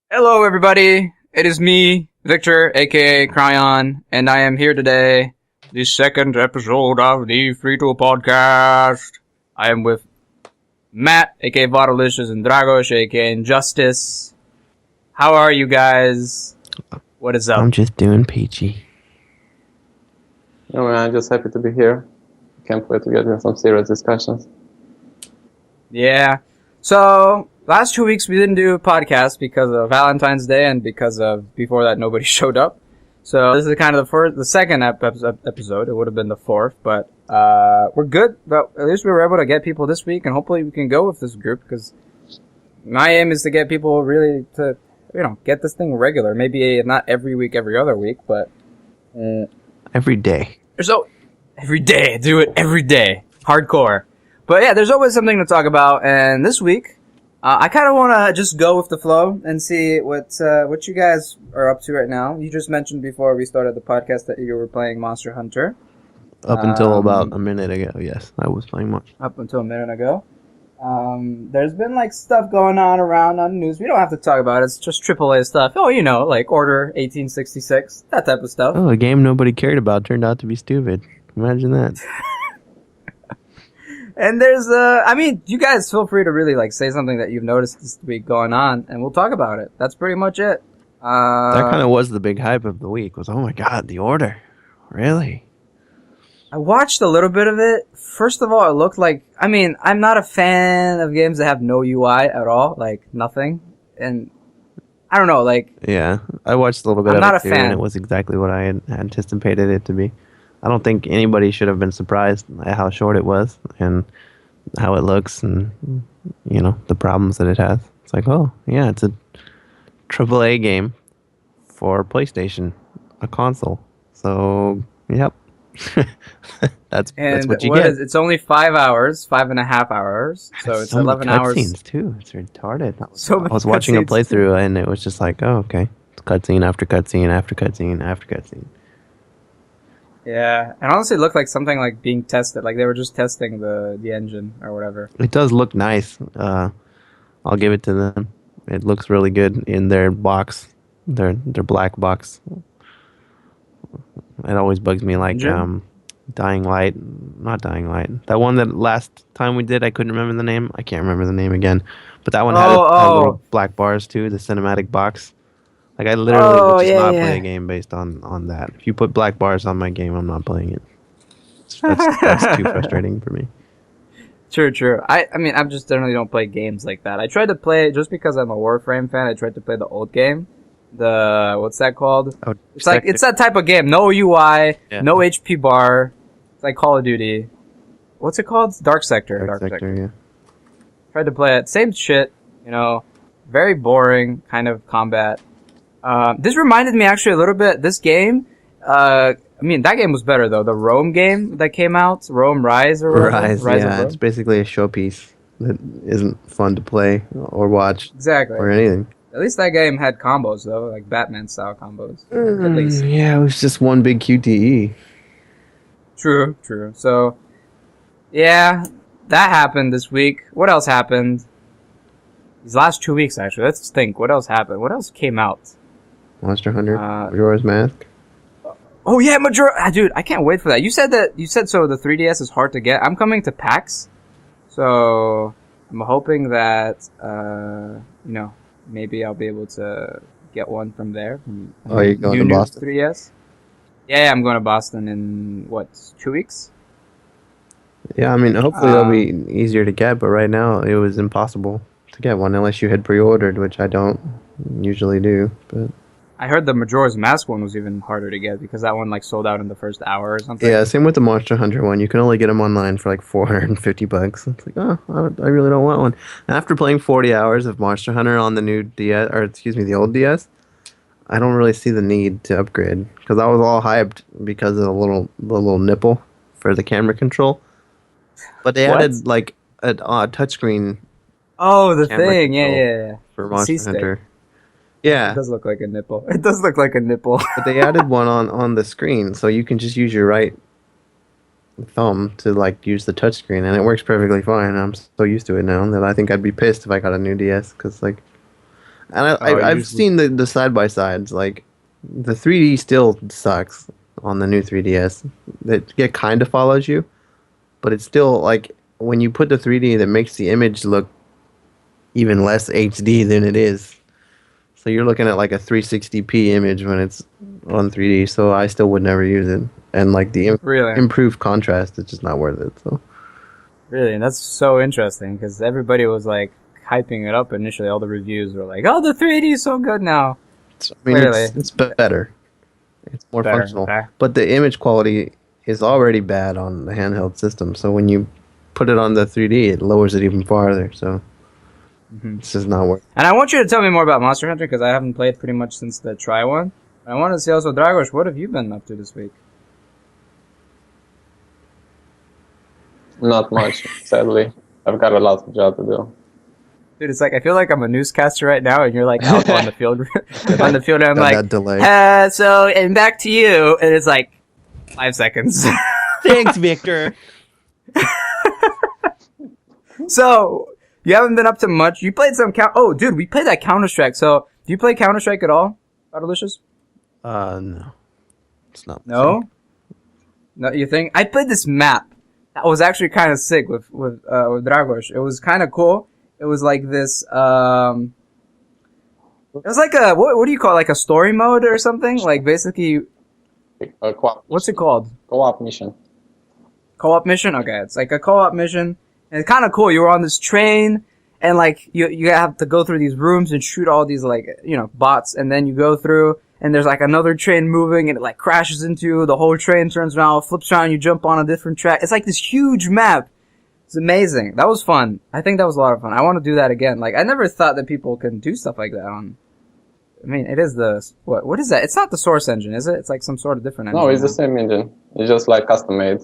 Hello, everybody. It is me, Victor, aka Krion, and I am here today, the second episode of the Free2Podcast. I am with Matt, aka Vatolicious, and Dragos, aka Injustice. How are you guys? What is up? I'm just doing peachy. No, man, I'm just happy to be here. Can't wait to get into some serious discussions. Yeah. So, last 2 weeks we didn't do a podcast because of Valentine's Day and because of, before that, nobody showed up. So, this is kind of the second episode. It would have been the fourth, but we're good. But at least we were able to get people this week, and hopefully we can go with this group, because my aim is to get people really to, get this thing regular. Maybe not every week, every other week, but every day. So, every day. Do it every day. Hardcore. But yeah, there's always something to talk about, and this week, I kind of want to just go with the flow and see what you guys are up to right now. You just mentioned before we started the podcast that you were playing Monster Hunter. Up until about a minute ago, yes, I was playing much. Up until a minute ago. There's been like stuff going on around on the news. We don't have to talk about it. It's just AAA stuff. Oh, like Order 1866, that type of stuff. Oh, a game nobody cared about turned out to be stupid. Imagine that. And there's, you guys feel free to really, say something that you've noticed this week going on, and we'll talk about it. That's pretty much it. That kind of was the big hype of the week, was, oh my god, The Order. Really? I watched a little bit of it. First of all, it looked like, I'm not a fan of games that have no UI at all, nothing. And, I don't know, Yeah, I watched a little bit I'm of not it a too, fan. and it was exactly what I had anticipated it to be. I don't think anybody should have been surprised at how short it was and how it looks and, the problems that it has. It's like, oh, yeah, it's a AAA game for PlayStation, a console. So, yep. that's what you get. It's only 5 hours, 5.5 hours. So it's 11 hours. Cutscenes, too. It's retarded. I was watching a playthrough and it was just like, oh, okay. It's cutscene after cutscene after cutscene after cutscene. Yeah, and honestly, it looked like something being tested. They were just testing the engine or whatever. It does look nice. I'll give it to them. It looks really good in their box, their black box. It always bugs me, Dying Light, not Dying Light. That one that last time we did, I couldn't remember the name. I can't remember the name again. But that one had little black bars too, the cinematic box. I literally would just not play a game based on that. If you put black bars on my game, I'm not playing it. That's too frustrating for me. True. I just generally don't play games like that. I tried to play, just because I'm a Warframe fan, I tried to play the old game. What's that called? Oh, it's that type of game. No UI, no HP bar. It's like Call of Duty. What's it called? Dark Sector. Dark Sector, yeah. Tried to play it. Same shit, very boring kind of combat. This reminded me actually a little bit, this game, that game was better though, the Rome game that came out, Rome Rise or whatever. Rise, yeah, it's basically a showpiece that isn't fun to play or watch. Exactly. Or anything. At least that game had combos though, like Batman style combos. At least. Yeah, it was just one big QTE. True. So, yeah, that happened this week. What else happened? These last 2 weeks actually, let's think, what else happened? What else came out? Monster Hunter, Majora's Mask. Oh yeah, dude, I can't wait for that. You said so the 3DS is hard to get. I'm coming to PAX, so I'm hoping that maybe I'll be able to get one from there. Oh, you're going to Boston? 3DS. Yeah, I'm going to Boston in 2 weeks. Yeah, hopefully it'll be easier to get, but right now it was impossible to get one unless you had pre-ordered, which I don't usually do, but. I heard the Majora's Mask one was even harder to get because that one sold out in the first hour or something. Yeah, same with the Monster Hunter one. You can only get them online for $450. It's like, oh, I really don't want one. After playing 40 hours of Monster Hunter on the new DS, the old DS, I don't really see the need to upgrade because I was all hyped because of the little nipple for the camera control. But they added a touchscreen. Oh, the thing, yeah. For Monster Hunter. Yeah. It does look like a nipple. But they added one on the screen, so you can just use your right thumb to use the touchscreen, and it works perfectly fine. I'm so used to it now that I think I'd be pissed if I got a new DS, because And I've seen the side by sides. Like the 3D still sucks on the new 3DS. It kind of follows you, but it's still like when you put the 3D, that makes the image look even less HD than it is. So you're looking at like a 360p image when it's on 3D. So I still would never use it. And like the improved contrast, it's just not worth it. So really, and that's so interesting because everybody was like hyping it up initially. All the reviews were like, "Oh, the 3D is so good now." I mean, it's better. It's more functional. Okay. But the image quality is already bad on the handheld system. So when you put it on the 3D, it lowers it even farther. So it's just not worth it. And I want you to tell me more about Monster Hunter because I haven't played pretty much since the Try one. I want to see also, Dragos, what have you been up to this week? Not much, sadly. I've got a lot of job to do. Dude, it's like I feel like I'm a newscaster right now, and you're like out on the field, and I'm like, that delay. So and back to you, and it's like 5 seconds. Thanks, Victor. So you haven't been up to much. You played some Oh, dude, we played that Counter-Strike. So do you play Counter-Strike at all, Vatolicious? No, it's not. No, you think? I played this map. That was actually kind of sick with Dragos. It was kind of cool. It was like this, it was like a, what do you call it? Like a story mode or something? Like basically, what's it called? Co-op mission. Co-op mission? Okay, it's like a co-op mission. And it's kind of cool. You were on this train and like, you have to go through these rooms and shoot all these like, bots. And then you go through and there's like another train moving and it like crashes into you. The whole train turns around, flips around, you jump on a different track. It's like this huge map. It's amazing. That was fun. I think that was a lot of fun. I want to do that again. Like, I never thought that people can do stuff like that on... I mean, it is the... What is that? It's not the Source engine, is it? It's like some sort of different engine. No, it's the same engine. It's just like custom-made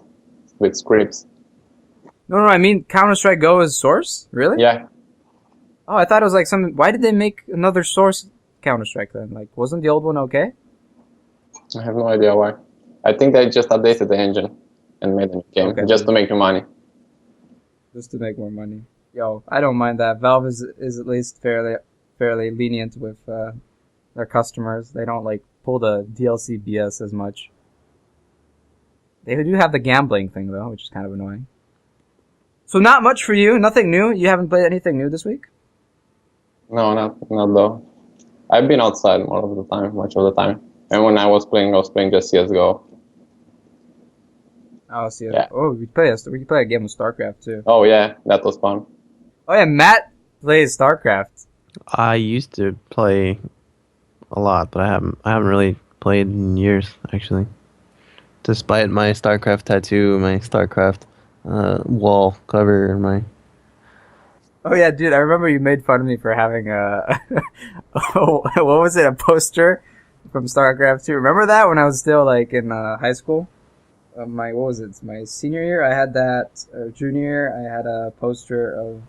with scripts. No, I mean Counter-Strike Go is Source? Really? Yeah. Oh, I thought it was like some... Why did they make another Source Counter-Strike then? Like, wasn't the old one okay? I have no idea why. I think they just updated the engine and made a new game just to make you money. Just to make more money. Yo, I don't mind that. Valve is at least fairly lenient with their customers. They don't like pull the DLC BS as much. They do have the gambling thing though, which is kind of annoying. So not much for you. Nothing new. You haven't played anything new this week? No, not though. I've been outside much of the time. And when I was playing just CS:GO. Oh, see. Yeah. Oh, we could play a game of StarCraft too. Oh yeah, that was fun. Oh yeah, Matt plays StarCraft. I used to play a lot, but I haven't really played in years actually. Despite my StarCraft tattoo, my StarCraft wall cover, and my... Oh yeah, dude, I remember you made fun of me for having a what was it? A poster from StarCraft 2. Remember that when I was still like in high school? My senior year, I had that. Junior year, I had a poster of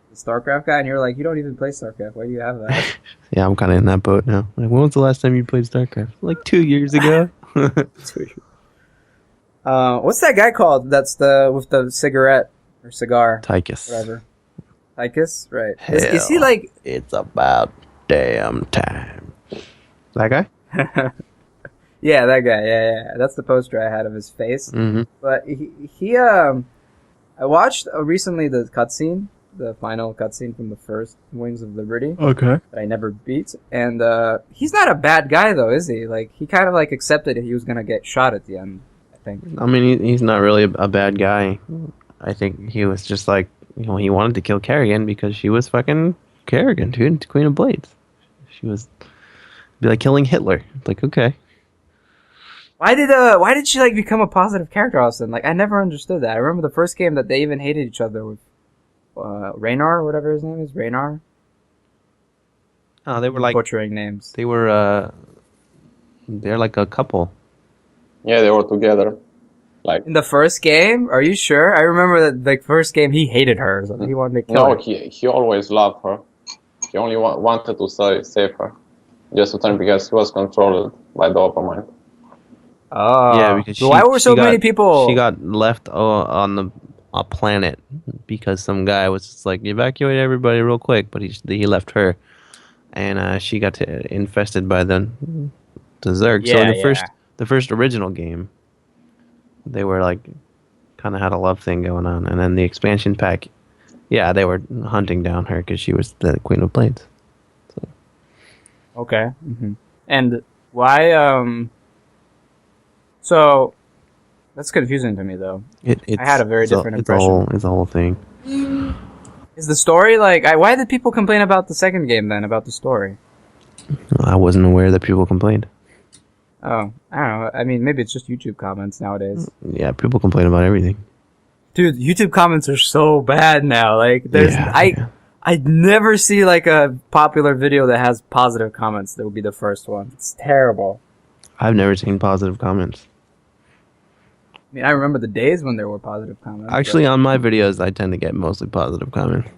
the StarCraft guy, and you were like, "You don't even play StarCraft. Why do you have that?" Yeah, I'm kind of in that boat now. Like, when was the last time you played StarCraft? Like 2 years ago. What's that guy called? That's with the cigarette or cigar? Tychus. Whatever. Tychus, right? Hell, is he like? It's about damn time. That guy? Yeah, that guy. Yeah. That's the poster I had of his face. Mm-hmm. But I watched recently the cutscene, the final cutscene from the first Wings of Liberty. Okay. That I never beat, and he's not a bad guy though, is he? Like he kind of like accepted he was gonna get shot at the end. I think. I mean, he's not really a bad guy. I think he was just like, he wanted to kill Kerrigan because she was fucking Kerrigan, dude, Queen of Blades. She was be like killing Hitler. Like, okay. Why did she like become a positive character all of a sudden? Like I never understood that. I remember the first game that they even hated each other with Raynar, or whatever his name is, Raynar. Oh, they were like butchering names. They're like a couple. Yeah, they were together. Like in the first game? Are you sure? I remember that the first game he hated her. So he wanted to kill her. No, he always loved her. He only wanted to save her, just to turn because he was controlled by the Oppermind. Oh, yeah, because why were so many people? She got left on a planet because some guy was just like, evacuate everybody real quick, but he left her, and she got infested by the Zerg. So the first original game, they were like kind of had a love thing going on, and then the expansion pack, yeah, they were hunting down her because she was the Queen of Blades. So. Okay. Mm-hmm. And why? So that's confusing to me, though. I had a very different impression. It's a whole thing. Is the story like? Why did people complain about the second game then? About the story? I wasn't aware that people complained. Oh, I don't know. I mean, maybe it's just YouTube comments nowadays. Yeah, people complain about everything. Dude, YouTube comments are so bad now. Like, I never see like a popular video that has positive comments. That would be the first one. It's terrible. I've never seen positive comments. I mean, I remember the days when there were positive comments. Actually, on my videos, I tend to get mostly positive comments.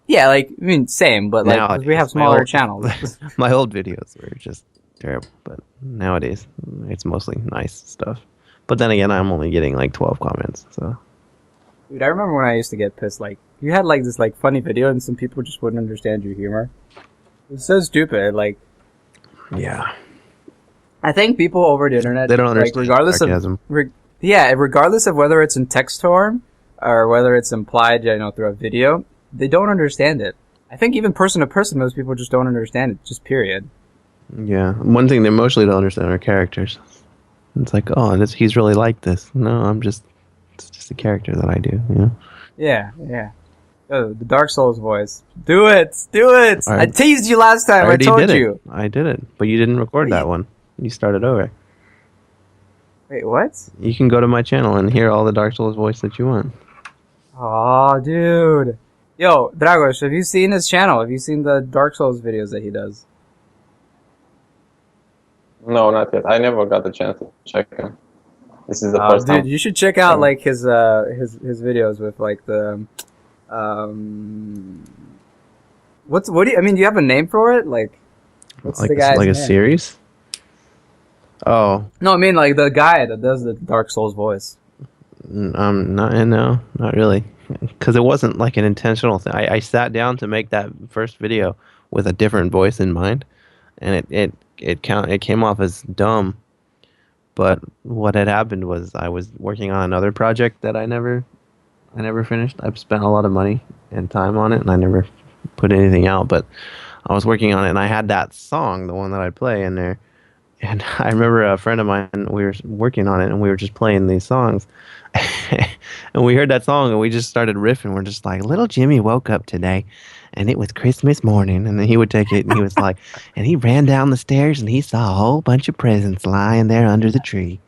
Yeah, like, I mean, same, but like, now, we have smaller channels. My old videos were just terrible, but nowadays, it's mostly nice stuff. But then again, I'm only getting like 12 comments, so. Dude, I remember when I used to get pissed, like, you had like this like funny video and some people just wouldn't understand your humor. It's so stupid, like. Yeah. I think people over the internet, they don't understand regardless sarcasm. Regardless of whether it's in text form or whether it's implied, through a video, they don't understand it. I think even person to person, most people just don't understand it, just period. Yeah. One thing they mostly don't understand are characters. It's like, oh, he's really like this. No, it's just a character that I do, you know? Yeah. Oh, the Dark Souls voice. Do it! I teased you last time, I told you. I did it, but you didn't record that one. You started over. Wait, what? You can go to my channel and hear all the Dark Souls voice that you want. Oh, dude. Yo, Dragos, have you seen his channel? Have you seen the Dark Souls videos that he does? No, not yet. I never got the chance to check him. This is the first time. Dude, you should check out like his videos with like the what do you have a name for it? Like what's like the guy's like a name? series? Oh. No, I mean like the guy that does the Dark Souls voice. No, not really. Because it wasn't like an intentional thing. I sat down to make that first video with a different voice in mind, and it came off as dumb. But what had happened was I was working on another project that I never finished. I've spent a lot of money and time on it, and I never put anything out. But I was working on it, and I had that song, the one that I play in there. And I remember a friend of mine, we were working on it, and we were just playing these songs. And we heard that song, and we just started riffing. We're just like, little Jimmy woke up today, and it was Christmas morning. And then he would take it, and he was like, and he ran down the stairs, and he saw a whole bunch of presents lying there under the tree.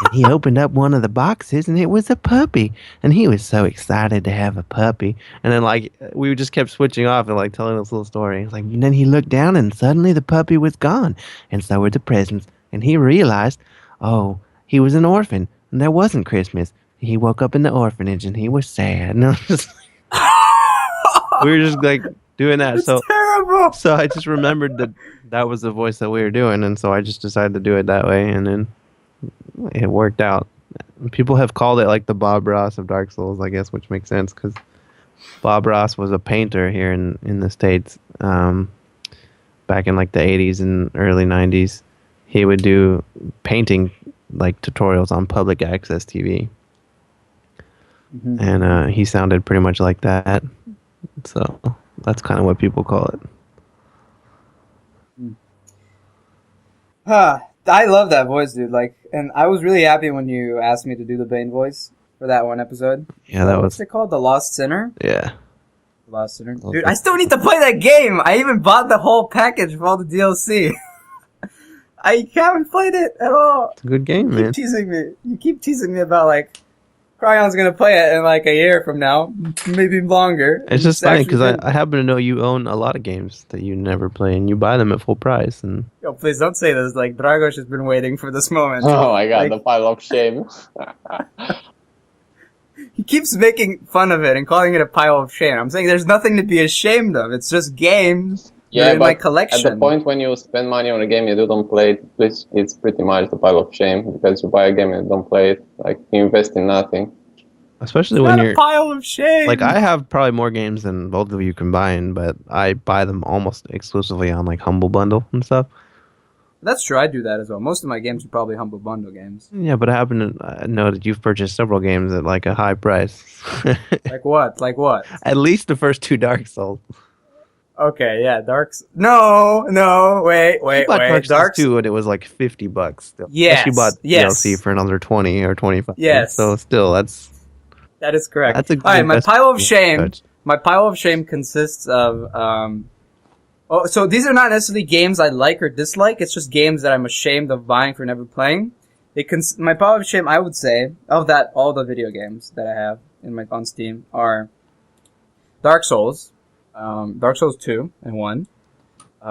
And he opened up one of the boxes, and it was a puppy. And he was so excited to have a puppy. And then, like, we just kept switching off and, like, telling this little story. It's like, and then he looked down, and suddenly the puppy was gone. And so were the presents. And he realized, oh, he was an orphan, and there wasn't Christmas. He woke up in the orphanage, and he was sad. And I was just like, we were just, like, doing that. It's terrible. So I just remembered that was the voice that we were doing. And so I just decided to do it that way. And then it worked out. People have called it like the Bob Ross of Dark Souls, I guess, which makes sense because Bob Ross was a painter here in the States back in like the 80s and early 90s. He would do painting like tutorials on public access TV. Mm-hmm. And he sounded pretty much like that. So that's kind of what people call it. I love that voice, dude. Like, and I was really happy when you asked me to do the Bane voice for that one episode. Yeah, that was. What's it called? The Lost Sinner? Yeah. Lost Sinner. Dude, I still need to play that game. I even bought the whole package of all the DLC. I haven't played it at all. It's a good game, man. You keep teasing me about, like, Krion's gonna play it in, like, a year from now. Maybe longer. It's just funny, because I happen to know you own a lot of games that you never play, and you buy them at full price. And yo, please don't say this. Like, Dragos has been waiting for this moment. Oh my god, like, the pile of shame. He keeps making fun of it and calling it a pile of shame. I'm saying there's nothing to be ashamed of. It's just games. Yeah, in but my collection. At the point when you spend money on a game you don't play it, it's pretty much the pile of shame, because you buy a game and don't play it, like you invest in nothing. Especially It's when not you're a pile of shame. like, I have probably more games than both of you combined, but I buy them almost exclusively on like Humble Bundle and stuff. That's true. I do that as well. Most of my games are probably Humble Bundle games. Yeah, but I happen to know that you've purchased several games at like a high price. Like what? Like what? At least the first 2 Dark Souls. Okay, yeah, Darks. No, wait. You bought Dark Souls 2 and it was like $50 still. Yes, Unless you bought yes. DLC for another 20 or 25. Yes. So still, That is correct. that's a All right, my good pile of investment. shame. My pile of shame consists of so these are not necessarily games I like or dislike. It's just games that I'm ashamed of buying for never playing. My pile of shame, I would say, of that all the video games that I have on Steam are Dark Souls, Dark Souls 2 and 1,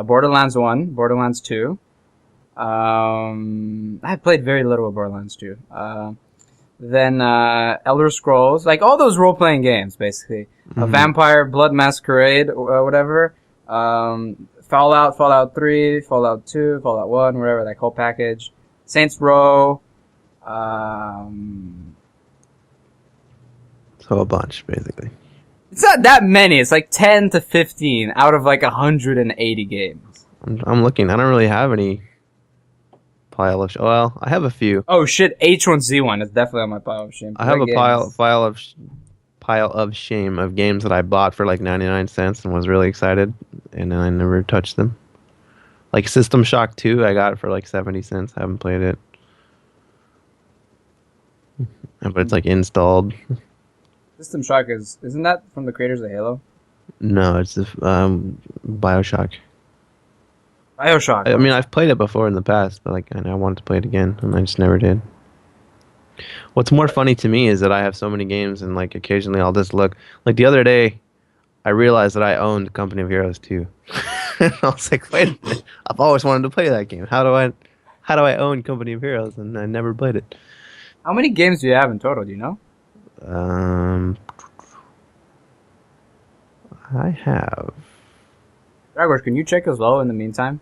Borderlands 1, Borderlands 2. I played very little of Borderlands 2. Then Elder Scrolls, like all those role-playing games, basically. Vampire, Blood Masquerade, whatever. Fallout 3, Fallout 2, Fallout 1, whatever, that whole package. Saints Row. So a bunch, basically. It's not that many. It's like 10 to 15 out of like 180 games. I'm looking. I don't really have any pile of... Well, I have a few. Oh shit, H1Z1 is definitely on my pile of shame. I have a pile of shame of games that I bought for like 99 cents and was really excited, and then I never touched them. Like System Shock 2, I got it for like 70 cents. I haven't played it. But it's like installed. System Shock isn't that from the creators of Halo? No, it's BioShock. BioShock. I mean, I've played it before in the past, but like I wanted to play it again, and I just never did. What's more funny to me is that I have so many games, and like occasionally I'll just look. Like the other day, I realized that I owned Company of Heroes 2. And I was like, wait a minute, I've always wanted to play that game. How do I own Company of Heroes? And I never played it. How many games do you have in total? Do you know? I have. Dragors, can you check as well in the meantime?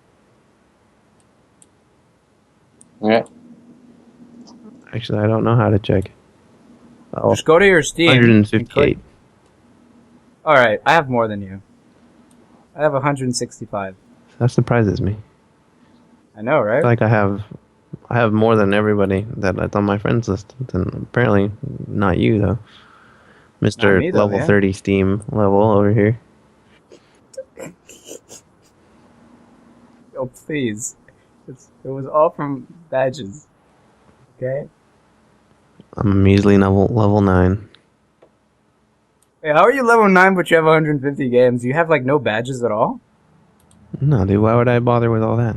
Yeah. Actually, I don't know how to check. Oh, Just go to your Steam. 158. Alright, I have more than you. I have 165. That surprises me. I know, right? Like I have more than everybody that's on my friends list. And apparently not you though. Mr. me, though, level yeah. 30 Steam level over here. Oh, please. It was all from badges. Okay? I'm a measly level 9. Hey, how are you level 9 but you have 150 games? You have like no badges at all? No, dude, why would I bother with all that?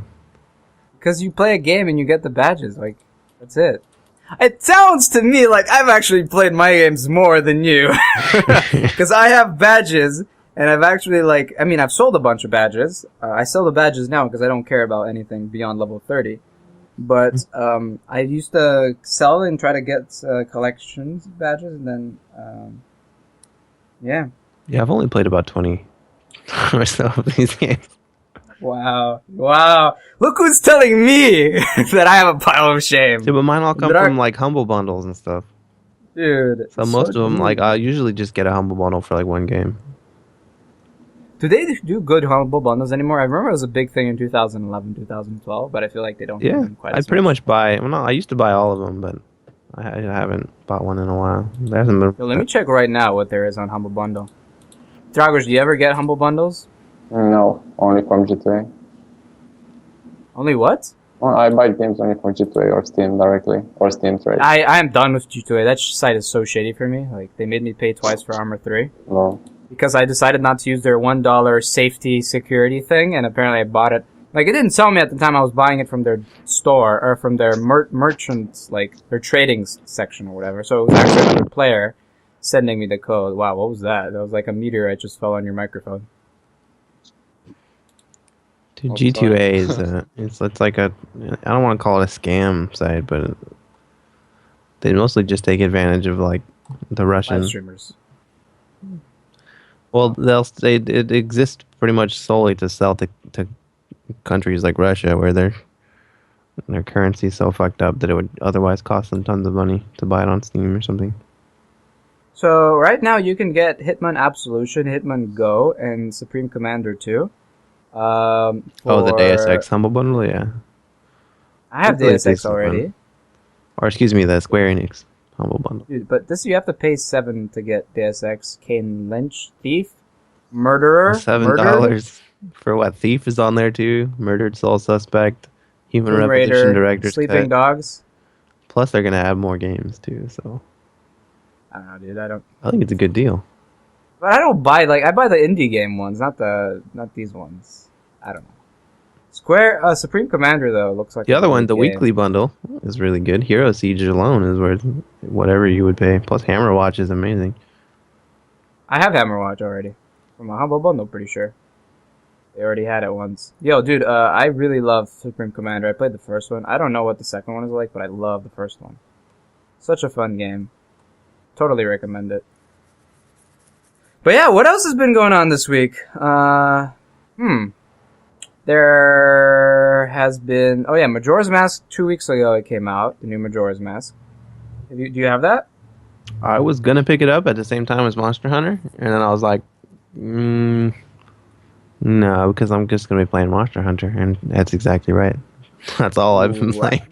Because you play a game and you get the badges. Like, that's it. It sounds to me like I've actually played my games more than you. Because I have badges, and I've actually, like, I mean, I've sold a bunch of badges. I sell the badges now because I don't care about anything beyond level 30. But I used to sell and try to get collections badges, and then, yeah. Yeah, I've only played about 20 or so of these games. Wow. Look who's telling me that I have a pile of shame. Yeah, but mine all come from like humble bundles and stuff. Dude. So most of them, like, I usually just get a humble bundle for like one game. Do they do good humble bundles anymore? I remember it was a big thing in 2011, 2012, but I feel like they don't do Yeah, them quite I as pretty much. much buy. Well, no, I used to buy all of them, but I haven't bought one in a while. There hasn't been. Yo, let me check right now what there is on Humble Bundle. Dragos, do you ever get Humble Bundles? No, only from GTA. Only what? Well, I buy games only from GTA or Steam directly, or Steam Trade. I am done with G2A. That site is so shady for me. Like, they made me pay twice for Armor 3. No. Because I decided not to use their $1 safety security thing, and apparently I bought it. Like, it didn't tell me at the time I was buying it from their store, or from their merchants, like, their trading section or whatever. So it was actually another player sending me the code. Wow, what was that? That was like a meteorite just fell on your microphone. Dude, G2A is it's like a, I don't want to call it a scam site, but they mostly just take advantage of like the Russian Live streamers. Well, it exists pretty much solely to sell to countries like Russia, where their currency is so fucked up that it would otherwise cost them tons of money to buy it on Steam or something. So right now you can get Hitman Absolution, Hitman Go, and Supreme Commander 2. The Deus Ex Humble Bundle, yeah. I have It's really Deus Ex decent already. one. Or excuse me, the Square Enix Humble Bundle. Dude, but this you have to pay $7 to get Deus Ex, Kane Lynch, Thief, Murderer, $7 for what? Thief is on there too. Murdered Soul Suspect, Human Tomb Repetition Raider, Director's Sleeping Cut. Dogs. Plus, they're gonna add more games too. So I don't know, dude. I don't. I think it's a good deal. But I don't buy I buy the indie game ones, not these ones. I don't know. Supreme Commander though looks like The other one, the game. weekly bundle, is really good. Hero Siege alone is worth whatever you would pay. Plus, Hammer Watch is amazing. I have Hammer Watch already from a Humble Bundle, pretty sure. They already had it once. Yo, dude, I really love Supreme Commander. I played the first one. I don't know what the second one is like, but I love the first one. Such a fun game. Totally recommend it. But yeah, what else has been going on this week? There has been... Oh yeah, Majora's Mask 2 weeks ago it came out. The new Majora's Mask. Do you have that? I was gonna pick it up at the same time as Monster Hunter, and then I was like, no, because I'm just gonna be playing Monster Hunter, and that's exactly right. That's all I've been playing.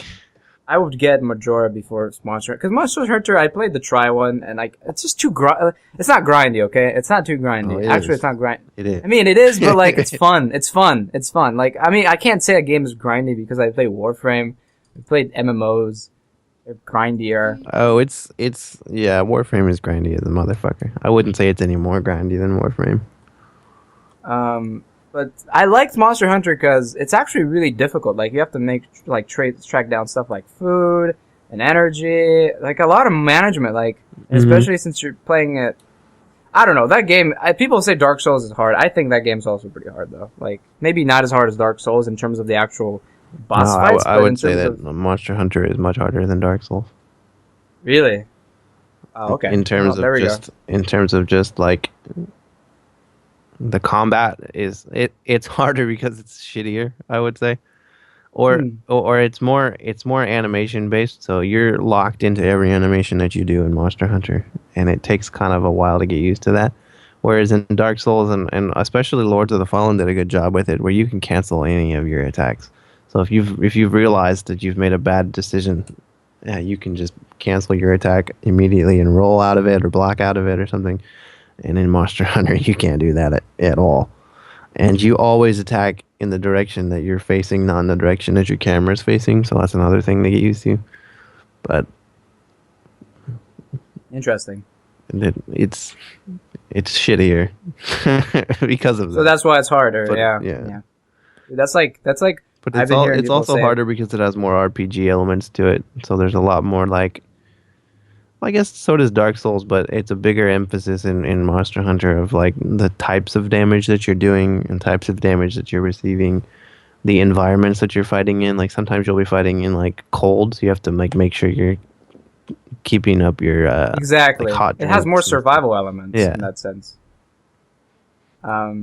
I would get Majora before Monster Hunter. Because Monster Hunter, I played the try one, and it's just too it's not grindy, okay? It's not too grindy. Actually, it's not grindy. It is. I mean, it is, but it's fun. It's fun. It's fun. I mean, I can't say a game is grindy because I play Warframe. I played MMOs. They're grindier. Oh, yeah, Warframe is grindy as a motherfucker. I wouldn't say it's any more grindy than Warframe. But I liked Monster Hunter because it's actually really difficult. You have to track down stuff like food and energy, a lot of management. Especially since you're playing it. I don't know, that game. People say Dark Souls is hard. I think that game's also pretty hard though. Maybe not as hard as Dark Souls in terms of the actual boss fights. I would say that Monster Hunter is much harder than Dark Souls. Really? Oh, okay. In terms of just the combat it's harder because it's shittier, I would say, or it's more animation based, so you're locked into every animation that you do in Monster Hunter, and it takes kind of a while to get used to that. Whereas in Dark Souls and especially Lords of the Fallen did a good job with it, where you can cancel any of your attacks. So if you've realized that you've made a bad decision, you can just cancel your attack immediately and roll out of it or block out of it or something. And in Monster Hunter, you can't do that at all. And you always attack in the direction that you're facing, not in the direction that your camera's facing. So that's another thing to get used to. But interesting. It's shittier because of that. So that's why it's harder. But, yeah. That's like. But it's also harder because it has more RPG elements to it. So there's a lot more I guess so does Dark Souls, but it's a bigger emphasis in Monster Hunter of the types of damage that you're doing and types of damage that you're receiving, the environments that you're fighting in. Sometimes you'll be fighting in cold, so you have to make sure you're keeping up your exactly. Hot it has more survival elements in that sense. I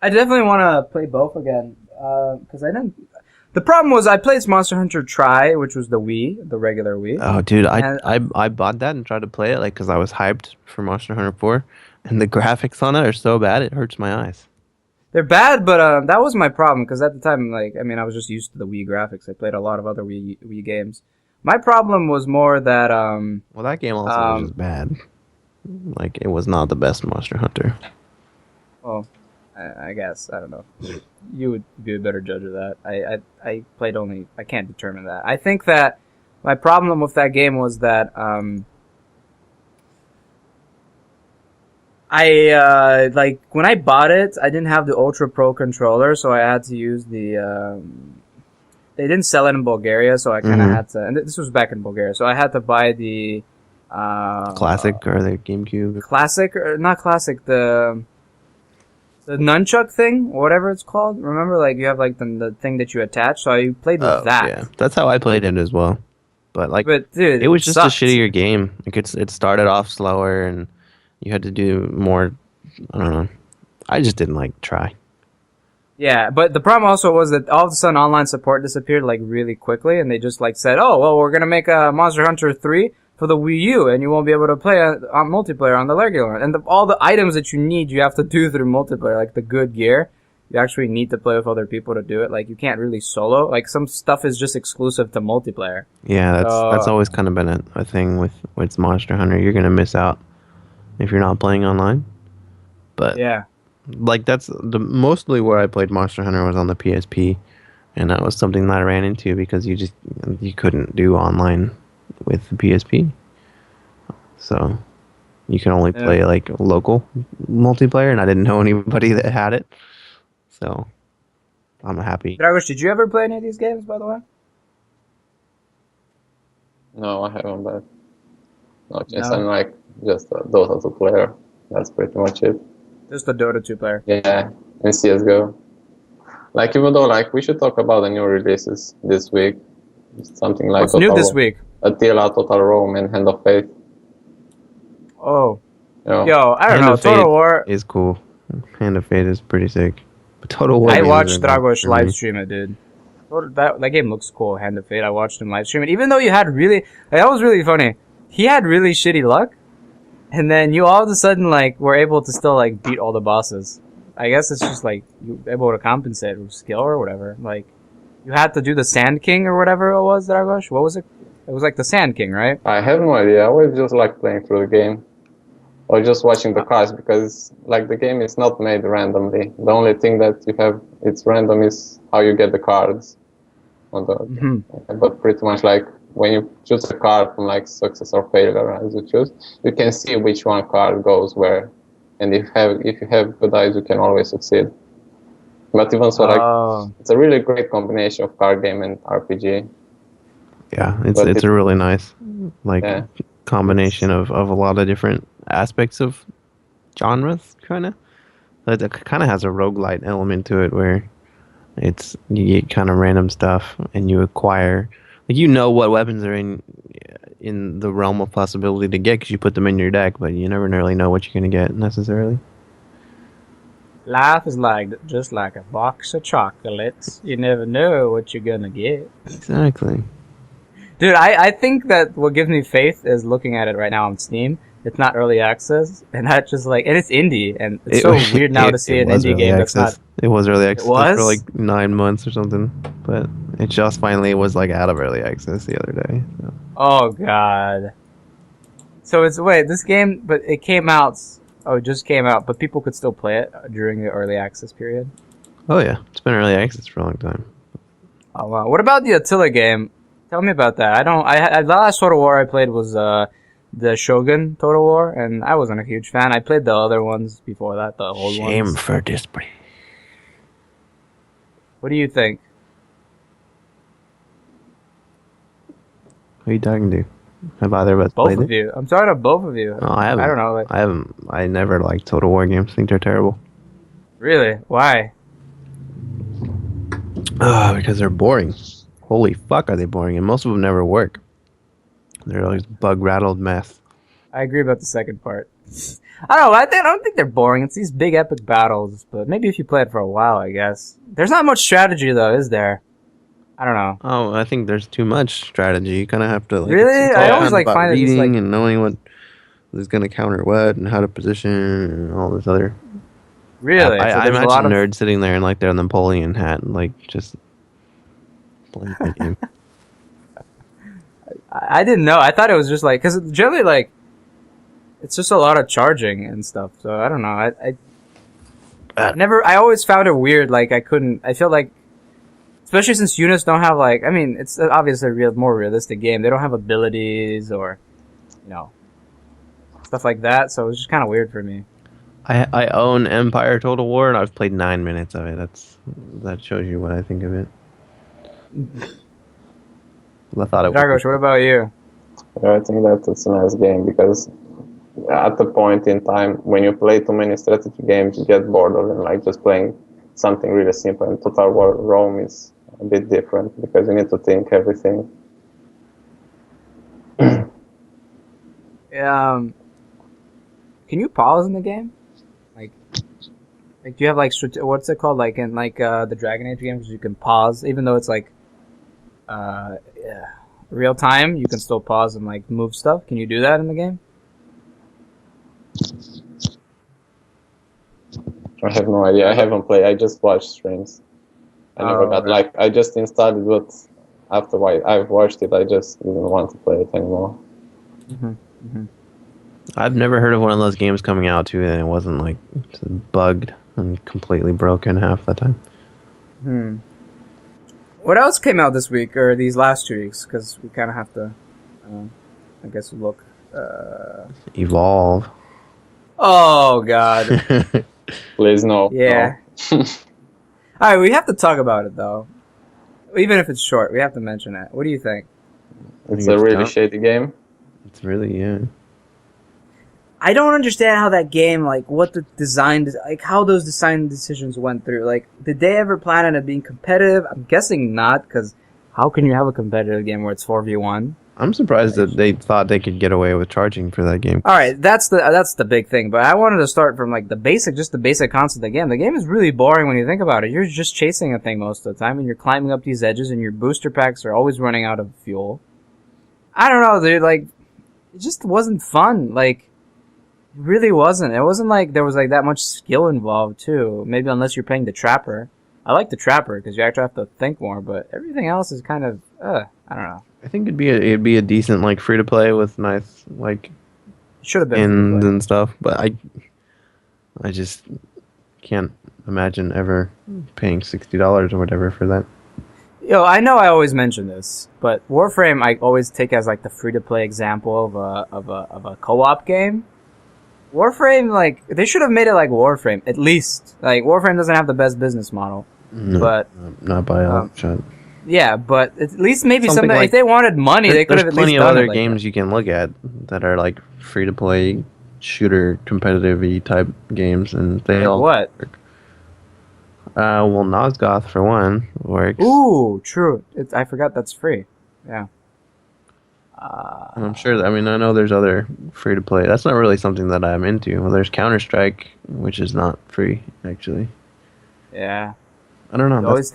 definitely want to play both again because I didn't. The problem was I played Monster Hunter Tri, which was the regular Wii. Oh, dude, I bought that and tried to play it because I was hyped for Monster Hunter 4, and the graphics on it are so bad it hurts my eyes. They're bad, but that was my problem because at the time, I was just used to the Wii graphics. I played a lot of other Wii games. My problem was more that well, that game also was just bad. It was not the best Monster Hunter. Well, I guess I don't know. You would be a better judge of that. I played only. I can't determine that. I think that my problem with that game was that when I bought it, I didn't have the Ultra Pro controller, so I had to use the. They didn't sell it in Bulgaria, so I kind of had to. And this was back in Bulgaria, so I had to buy the Classic or the GameCube. Classic or not Classic, the nunchuck thing, or whatever it's called. Remember, you have the thing that you attach. So I played with that. Yeah, that's how I played it as well. But dude, it was just a shittier game. It started off slower, and you had to do more. I don't know. I just didn't try. Yeah, but the problem also was that all of a sudden online support disappeared really quickly, and they just said, "Oh, well, we're gonna make a Monster Hunter 3, for the Wii U, and you won't be able to play on multiplayer on the regular one. And all the items that you need, you have to do through multiplayer, like the good gear. You actually need to play with other people to do it. Like, you can't really solo. Like, some stuff is just exclusive to multiplayer. Yeah, that's always kind of been a thing with Monster Hunter. You're gonna miss out if you're not playing online. But yeah, like that's mostly where I played Monster Hunter was on the PSP, and that was something that I ran into because you couldn't do online with the PSP, so you can only play like local multiplayer, and I didn't know anybody that had it, so I'm happy. Dragos, did you ever play any of these games, by the way? No, I haven't, but No. I'm like just a Dota 2 player. That's pretty much it. Just the Dota 2 player. Yeah, and CSGO. Like, even though, like, we should talk about the new releases this week. Something like What's new this week? Attila, Total Rome, and Hand of Fate. Oh. You know, Yo, I don't Hand know. of Fate Total War. is cool. Hand of Fate is pretty sick. But Total War. I games watched are not Dragos for me. live stream it, dude. That game looks cool, Hand of Fate. I watched him live stream it. Even though you had really... that was really funny. He had really shitty luck. And then you all of a sudden, like, were able to still, like, beat all the bosses. I guess it's just, like, you were able to compensate with skill or whatever. Like, you had to do the Sand King or whatever it was, Dragos. What was it? It was like the Sand King, right? I have no idea. I was just like playing through the game. Or just watching the cards, because like the game is not made randomly. The only thing that you have it's random is how you get the cards. On the, But pretty much like when you choose a card from like success or failure as you choose, you can see which one card goes where. And if you have good eyes, you can always succeed. But even so, like it's a really great combination of card game and RPG. Yeah, it's a really nice combination of a lot of different aspects of genres, kind of. It kind of has a roguelite element to it where you get kind of random stuff and you acquire, like, you know what weapons are in the realm of possibility to get because you put them in your deck, but you never really know what you're going to get necessarily. Life is just like a box of chocolates. You never know what you're gonna get. Exactly. Dude, I think that what gives me faith is looking at it right now on Steam. It's not early access, and that's just like, and it's indie, and it's so weird now to see an indie game that's not. It was early access was? for like 9 months or something, but it just finally was like out of early access the other day. So. Oh god. So this game, but it came out. Oh, it just came out, but people could still play it during the early access period. Oh yeah, it's been early access for a long time. Oh wow. What about the Attila game? Tell me about that. The last Total War I played was the Shogun Total War, and I wasn't a huge fan. I played the other ones before that, the old ones. Shame for display. What do you think? Who are you talking to? Have either of us Both played of it? you. I'm talking to both of you. No, I haven't. I don't know. I haven't. I never liked Total War games. I think they're terrible. Really? Why? Because they're boring. Holy fuck, are they boring? And most of them never work. They're always bug-rattled mess. I agree about the second part. I don't know. I don't think they're boring. It's these big epic battles, but maybe if you play it for a while, I guess. There's not much strategy, though, is there? I don't know. Oh, I think there's too much strategy. You kind of have to, like... Really? I always, like, find it just, reading like... and knowing what is going to counter what and how to position and all this other... Really? I imagine nerds sitting there in, like, their Napoleon hat and, like, just... playing the game. I didn't know. I thought it was just, like... Because generally, like... It's just a lot of charging and stuff. So, I don't know. I always found it weird. Like, I feel like... Especially since units don't have, like... I mean, it's obviously a more realistic game. They don't have abilities or... You know... Stuff like that. So, it's just kind of weird for me. I own Empire Total War, and I've played 9 minutes of it. That shows you what I think of it. I thought it was... Dragos, what about you? I think that it's a nice game because at the point in time when you play too many strategy games, you get bored of it, like just playing something really simple. And Total War Rome is a bit different because you need to think everything. Can you pause in the game? Like do you have like what's it called? Like in the Dragon Age games, you can pause even though it's like real time, you can still pause and like move stuff. Can you do that in the game? I have no idea. I haven't played. I just watched streams. I never got right. I just installed it, but after I've watched it, I just didn't want to play it anymore. I've never heard of one of those games coming out too, and it wasn't like bugged and completely broken half the time. What else came out this week or these last 2 weeks? Because we kind of have to, I guess, look. Evolve. Oh God. Please no. Yeah. No. All right, we have to talk about it though. Even if it's short, we have to mention it. What do you think? It's a really shady game. It's really, yeah. I don't understand how that game, like, what the design, like, how those design decisions went through. Like, did they ever plan on it being competitive? I'm guessing not, because how can you have a competitive game where it's 4v1? I'm surprised that they thought they could get away with charging for that game. All right, that's the big thing. But I wanted to start from like the basic concept of the game. The game is really boring when you think about it. You're just chasing a thing most of the time, and you're climbing up these edges, and your booster packs are always running out of fuel. I don't know, dude. Like, it just wasn't fun. Like, it really wasn't. It wasn't like there was like that much skill involved too. Maybe unless you're playing the Trapper. I like the Trapper because you actually have to think more. But everything else is kind of, I don't know. I think it'd be a decent like free to play with nice like Should have been skins and stuff, but I just can't imagine ever paying $60 or whatever for that. Yo, I know I always mention this, but Warframe I always take as like the free to play example of a co-op game. Warframe, like, they should have made it like Warframe at least. Like, Warframe doesn't have the best business model, No, but not by a shot. yeah, but at least maybe Something something. like- If they wanted money, they could have at There's least plenty of done other it like games you can look at that are like free to play shooter competitive-y type games, and they that. all What? work. Well, Nosgoth for one works. Ooh, true. I forgot that's free. Yeah. And I'm sure. I mean, I know there's other free to play. That's not really something that I'm into. Well, there's Counter-Strike, which is not free actually. Yeah. I don't know. You always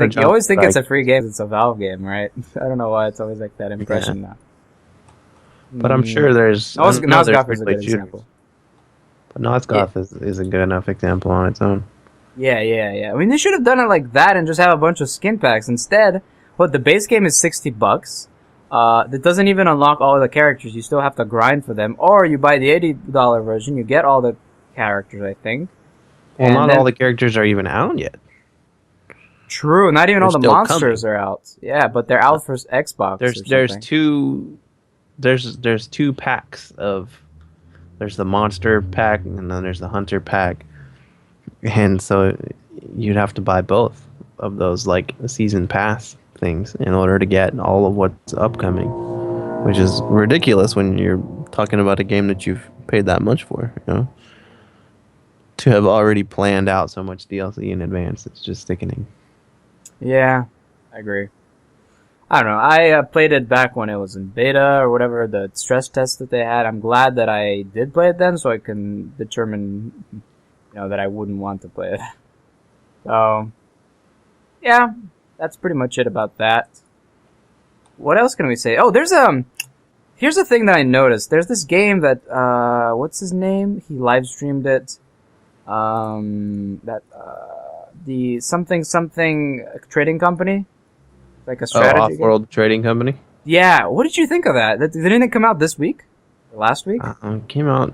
think it's a free game. It's a Valve game, right? I don't know why it's always like that impression now. But I'm sure there's. Nosgoth is a good example. But Nosgoth is a good enough example on its own. Yeah. I mean, they should have done it like that and just have a bunch of skin packs. Instead, the base game is $60. That doesn't even unlock all the characters. You still have to grind for them. Or you buy the $80 version, you get all the characters, I think. Well, not all the characters are even out yet. True, not even They're all the still monsters are out. Yeah, but they're out for Xbox. There's two packs of. There's the monster pack and then there's the hunter pack, and so you'd have to buy both of those like season pass things in order to get all of what's upcoming, which is ridiculous when you're talking about a game that you've paid that much for. You know, to have already planned out so much DLC in advance, it's just sickening. Yeah, I agree. I don't know. I played it back when it was in beta or whatever, the stress test that they had. I'm glad that I did play it then so I can determine, that I wouldn't want to play it. So, yeah, that's pretty much it about that. What else can we say? Oh, here's a thing that I noticed. There's this game that, what's his name? He live streamed it. The something trading company, like a strategy Off-World Trading Company. Yeah, what did you think of that? Didn't it come out this week or last week? It came out.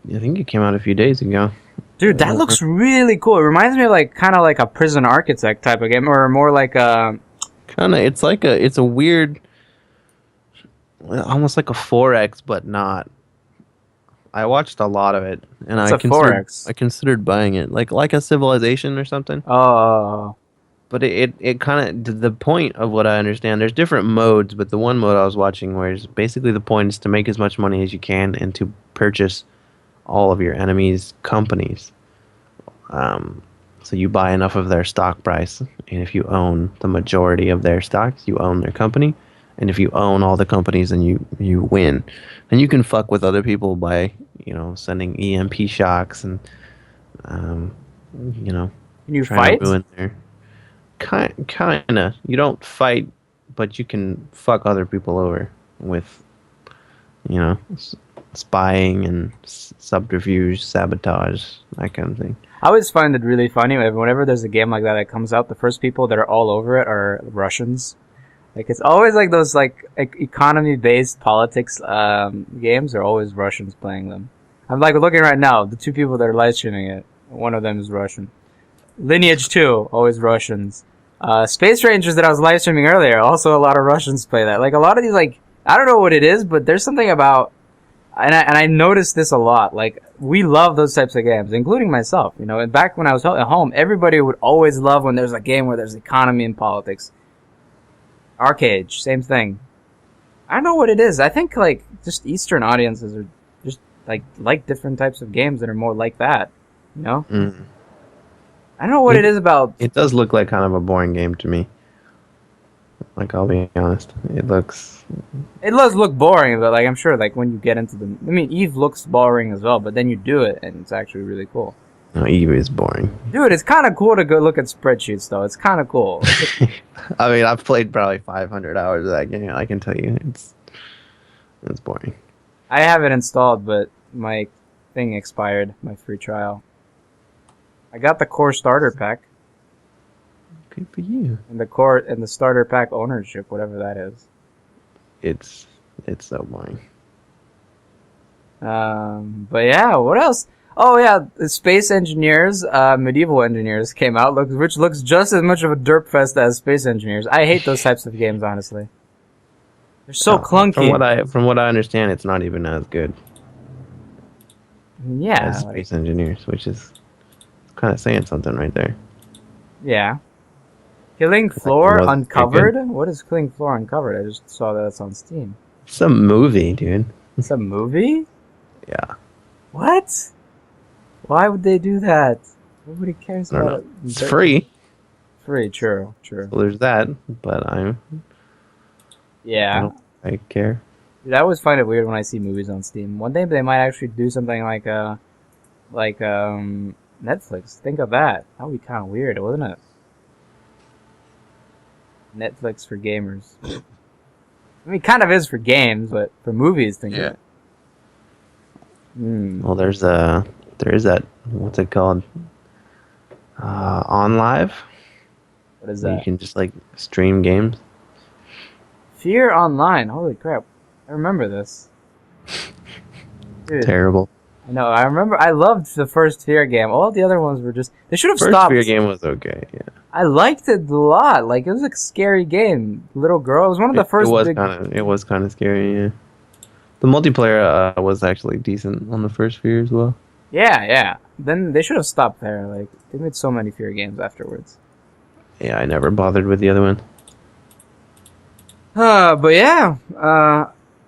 I think it came out a few days ago. Dude, that looks really cool. It reminds me of kind of like a Prison Architect type of game, or more like a kind of. It's a weird, almost like a 4X, but not. I watched a lot of it, and I considered buying it, like a Civilization or something. Oh. But it kind of, the point of what I understand, there's different modes, but the one mode I was watching where basically the point is to make as much money as you can and to purchase all of your enemies' companies. So you buy enough of their stock price, and if you own the majority of their stocks, you own their company. And if you own all the companies, then you win. And you can fuck with other people by, sending EMP shocks and, Can you fight? Kinda. You don't fight, but you can fuck other people over with, spying and subterfuge, sabotage, that kind of thing. I always find it really funny whenever there's a game like that comes out, the first people that are all over it are Russians. Like, it's always like those, like economy-based politics games are always Russians playing them. I'm, like, looking right now, the 2 people that are live streaming it, one of them is Russian. Lineage 2, always Russians. Space Rangers that I was live streaming earlier, also a lot of Russians play that. Like, a lot of these, like, I don't know what it is, but there's something about, and I noticed this a lot, like, we love those types of games, including myself, and back when I was at home, everybody would always love when there's a game where there's economy and politics. Arcade, same thing. I don't know what it is. I think, like, just Eastern audiences are just, like different types of games that are more like that, Mm. I don't know what it is about. It does look like kind of a boring game to me. Like, I'll be honest. It does look boring, but, like, I'm sure, like, when you get into Eve looks boring as well, but then you do it, and it's actually really cool. No, Eve is boring. Dude, it's kind of cool to go look at spreadsheets, though. It's kind of cool. I mean, I've played probably 500 hours of that game. I can tell you, it's boring. I have it installed, but my thing expired, my free trial. I got the core starter pack. Good for you. And the starter pack ownership, whatever that is. It's so boring. But yeah, what else? Oh yeah, the Space Engineers, Medieval Engineers came out, which looks just as much of a derp fest as Space Engineers. I hate those types of games, honestly. They're so clunky. From what I understand, it's not even as good. Yeah. As Space Engineers, which is kind of saying something right there. Yeah. Killing Floor Uncovered? What is Killing Floor Uncovered? I just saw that it's on Steam. It's a movie, dude. It's a movie? Yeah. What? Why would they do that? Nobody cares about it. It's free. Free, true. So there's that, but Yeah. I care. Dude, I always find it weird when I see movies on Steam. One day they might actually do something like Netflix. Think of that. That would be kind of weird, wouldn't it? Netflix for gamers. I mean, it kind of is for games, but for movies, think of it. Well, there is that, what's it called? On Live. What is that? You can just, like, stream games. Fear Online. Holy crap. I remember this. Dude. Terrible. No, I remember. I loved the first Fear game. All the other ones were just. They should have stopped. First Fear game was okay. Yeah. I liked it a lot. Like, it was a scary game. Little girl. It was one of the first. It was kind of scary. Yeah. The multiplayer was actually decent on the first Fear as well. Yeah. Then they should have stopped there. Like, they made so many Fear games afterwards. Yeah, I never bothered with the other one. But yeah.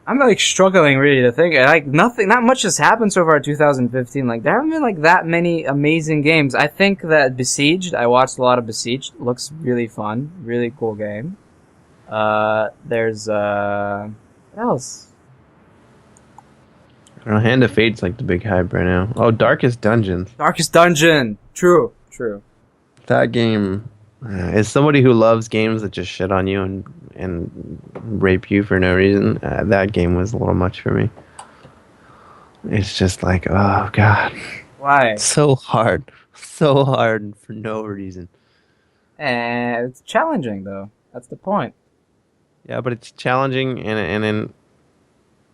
I'm like struggling really to think. Like, not much has happened so far in 2015. Like, there haven't been like that many amazing games. I think that Besieged, I watched a lot of Besieged. Looks really fun. Really cool game. There's, what else? I don't know, Hand of Fate's like the big hype right now. Oh, Darkest Dungeon. Darkest Dungeon! True. That game, as somebody who loves games that just shit on you and rape you for no reason, that game was a little much for me. It's just like, oh god. Why? So hard for no reason. And it's challenging though. That's the point. Yeah, but it's challenging, and then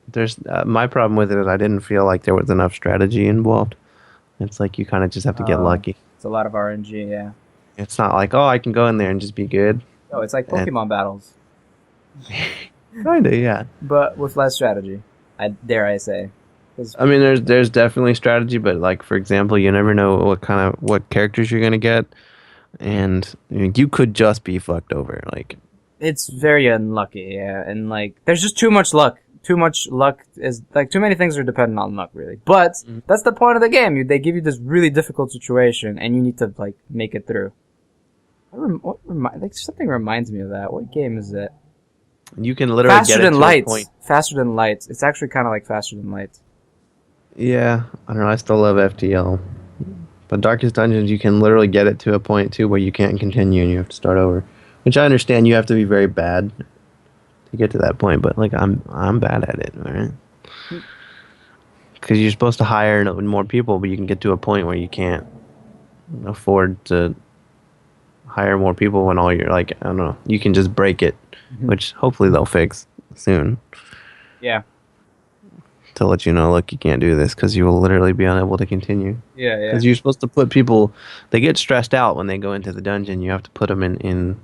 there's my problem with it is I didn't feel like there was enough strategy involved. It's like you kind of just have to get lucky. It's a lot of RNG, yeah. It's not like, oh, I can go in there and just be good. Oh, it's like Pokemon battles. Kinda, yeah. But with less strategy, dare I say. I mean, there's definitely strategy, but like, for example, you never know what characters you're gonna get, and you could just be fucked over. Like, it's very unlucky, yeah, and like, there's just too much luck. Too much luck is like too many things are dependent on luck, really. But that's the point of the game. They give you this really difficult situation, and you need to like make it through. Something reminds me of that. What game is it? You can literally get it to a point. Faster Than Lights. It's actually kind of like Faster Than Lights. Yeah, I don't know. I still love FTL, but Darkest Dungeons, you can literally get it to a point too where you can't continue and you have to start over. Which I understand. You have to be very bad to get to that point. But like I'm bad at it, right? Because you're supposed to hire more people, but you can get to a point where you can't afford to hire more people when all you're like, I don't know, you can just break it, which hopefully they'll fix soon. Yeah. To let you know, look, you can't do this because you will literally be unable to continue. Yeah. Because you're supposed to put people, they get stressed out when they go into the dungeon. You have to put them in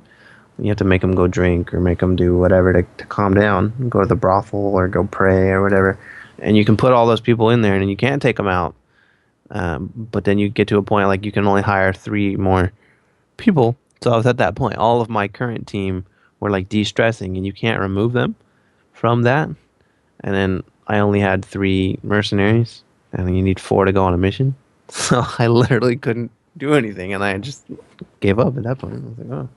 you have to make them go drink or make them do whatever to calm down, go to the brothel or go pray or whatever. And you can put all those people in there and you can't take them out. But then you get to a point like you can only hire 3 more people. So I was at that point. All of my current team were like de-stressing and you can't remove them from that. And then I only had 3 mercenaries and then you need 4 to go on a mission. So I literally couldn't do anything and I just gave up at that point. I was like, oh.